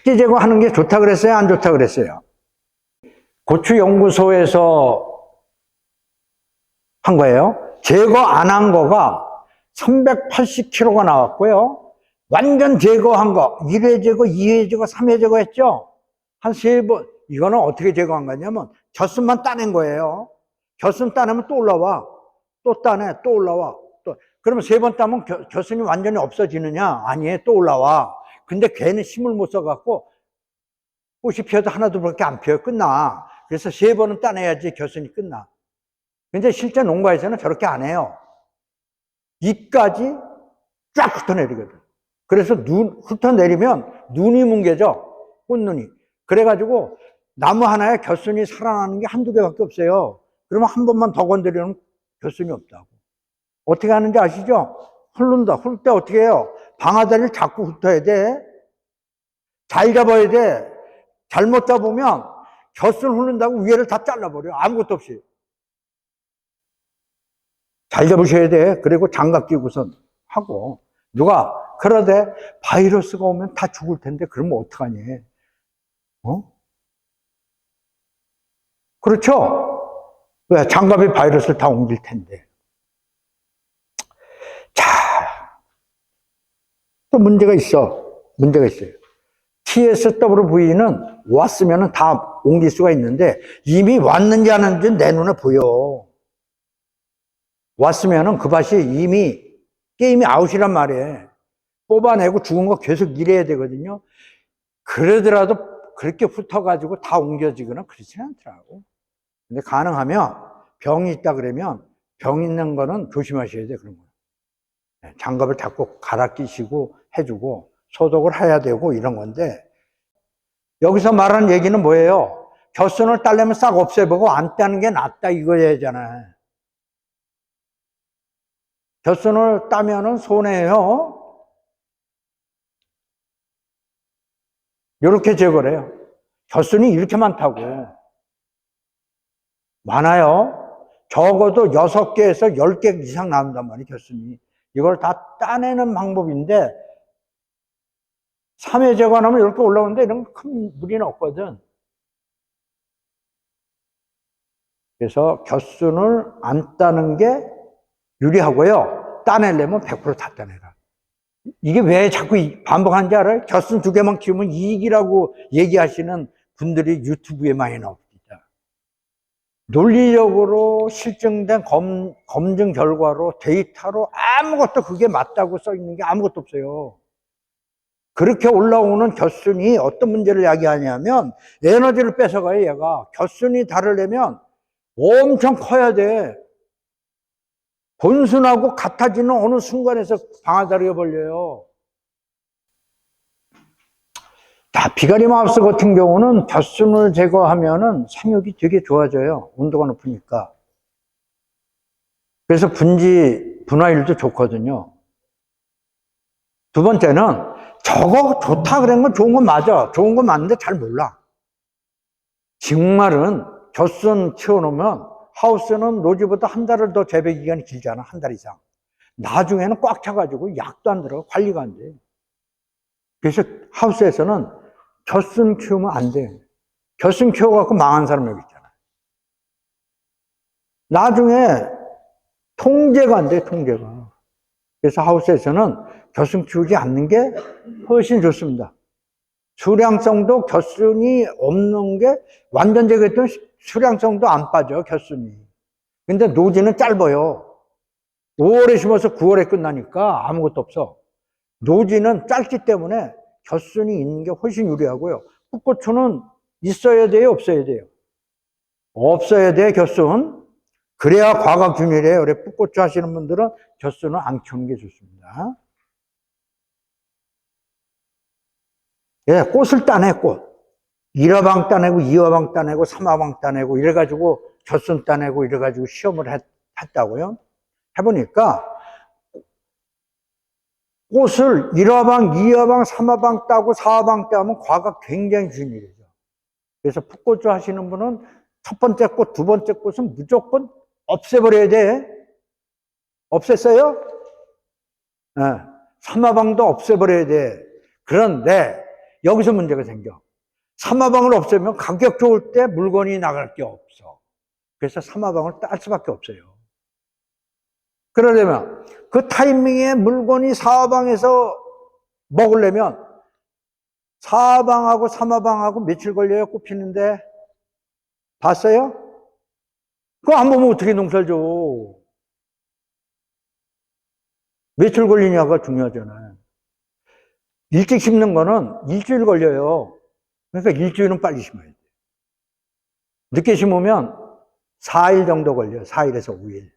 습기 제거하는 게 좋다 그랬어요? 안 좋다 그랬어요? 고추연구소에서 한 거예요. 제거 안 한 거가 380kg가 나왔고요. 완전 제거한 거, 1회 제거, 2회 제거, 3회 제거 했죠? 한 3번. 이거는 어떻게 제거한 거냐면 겨순만 따낸 거예요. 겨순 따내면 또 올라와. 또 따내, 또 올라와. 또. 그러면 3번 따면 겨순이 완전히 없어지느냐? 아니에요. 또 올라와. 근데 걔는 힘을 못 써갖고 꽃이 피어도 하나도 그렇게 안 피어요. 끝나. 그래서 3번은 따내야지 겨순이 끝나. 근데 실제 농가에서는 저렇게 안 해요. 잎까지 쫙 훑어내리거든. 그래서 훑어내리면 눈이 뭉개져. 꽃눈이. 그래가지고 나무 하나에 겨순이 살아나는 게 한두 개밖에 없어요. 그러면 한 번만 더 건드리면 겨순이 없다고. 어떻게 하는지 아시죠? 훑는다. 훑을 때 어떻게 해요? 방아다리를 자꾸 훑어야 돼. 잘 잡아야 돼. 잘못 잡으면 겨순 훑는다고 위에를 다 잘라버려. 아무것도 없이. 잘 잡으셔야 돼. 그리고 장갑 끼고선 하고. 누가 그러대 바이러스가 오면 다 죽을 텐데 그러면 어떡하니? 그렇죠? 왜? 장갑이 바이러스를 다 옮길 텐데. 자, 또 문제가 있어요. TSWV는 왔으면 다 옮길 수가 있는데 이미 왔는지 안 왔는지 내 눈에 보여. 왔으면은 그 밭이 이미 게임이 아웃이란 말이에요. 뽑아내고 죽은 거 계속 일해야 되거든요. 그러더라도 그렇게 훑어가지고 다 옮겨지거나 그렇지는 않더라고. 근데 가능하면 병이 있다 그러면 병 있는 거는 조심하셔야 돼, 그런 거. 장갑을 자꾸 갈아 끼시고 해주고 소독을 해야 되고 이런 건데 여기서 말하는 얘기는 뭐예요? 겨순을 따려면 싹 없애보고 안 따는 게 낫다 이거잖아요. 겨순을 따면은 손해예요. 이렇게 제거를 해요. 겨순이 이렇게 많다고. 많아요. 적어도 6개에서 10개 이상 나온단 말이에요, 겨순이. 이걸 다 따내는 방법인데 3회 제거하면 이렇게 올라오는데 이런 큰 무리는 없거든. 그래서 겨순을 안 따는 게 유리하고요. 따내려면 100% 다 따내라. 이게 왜 자꾸 반복하는지 알아요? 겨순 2개만 키우면 이익이라고 얘기하시는 분들이 유튜브에 많이 나옵니다. 논리적으로 실증된 검증 결과로 데이터로 아무것도 그게 맞다고 써 있는 게 아무것도 없어요. 그렇게 올라오는 겨순이 어떤 문제를 야기하냐면 에너지를 뺏어가요. 얘가 겨순이 다르려면 엄청 커야 돼. 본순하고 같아지는 어느 순간에서 방아다리가 벌려요. 자, 비가리 마우스 같은 경우는 겨순을 제거하면은 생육이 되게 좋아져요. 온도가 높으니까. 그래서 분화율도 좋거든요. 두 번째는 저거 좋다 그런 건 좋은 건 맞아. 좋은 건 맞는데 잘 몰라. 정말은 겨순 키워놓으면 하우스는 노지보다 한 달을 더 재배 기간이 길잖아. 한 달 이상. 나중에는 꽉 차가지고 약도 안 들어가 관리가 안 돼. 그래서 하우스에서는 겨순 키우면 안 돼. 겨순 키워갖고 망한 사람 여기 있잖아. 나중에 통제가 안 돼, 통제가. 그래서 하우스에서는 겨순 키우지 않는 게 훨씬 좋습니다. 수량성도 겨순이 없는 게 완전 제거했던 수량성도 안 빠져, 겨순이. 근데 노지는 짧아요. 5월에 심어서 9월에 끝나니까 아무것도 없어. 노지는 짧기 때문에 겨순이 있는 게 훨씬 유리하고요. 풋고추는 있어야 돼요, 없어야 돼요? 없어야 돼, 겨순. 그래야 과각균일이에요. 그래, 풋고추 하시는 분들은 겨순은 안 키우는 게 좋습니다. 예, 꽃을 따내, 꽃. 1화방 따내고, 2화방 따내고, 3화방 따내고, 이래가지고, 겨순 따내고, 이래가지고 시험을 했다고요. 해보니까, 꽃을 1화방, 2화방, 3화방 따고, 4화방 따면 과가 굉장히 균일해져. 그래서 풋고추 하시는 분은 첫 번째 꽃, 두 번째 꽃은 무조건 없애버려야 돼. 없앴어요? 네. 3화방도 없애버려야 돼. 그런데 여기서 문제가 생겨. 삼화방을 없애면 가격 좋을 때 물건이 나갈 게 없어. 그래서 삼화방을 딸 수밖에 없어요. 그러려면 그 타이밍에 물건이 사화방에서 먹으려면 사화방하고 삼화방하고 며칠 걸려요, 꼽히는데? 봤어요? 그거 안 보면 어떻게 농사를 줘? 며칠 걸리냐가 중요하잖아요. 일찍 심는 거는 일주일 걸려요. 그러니까 일주일은 빨리 심어야 돼요. 늦게 심으면 4일 정도 걸려요. 4일에서 5일.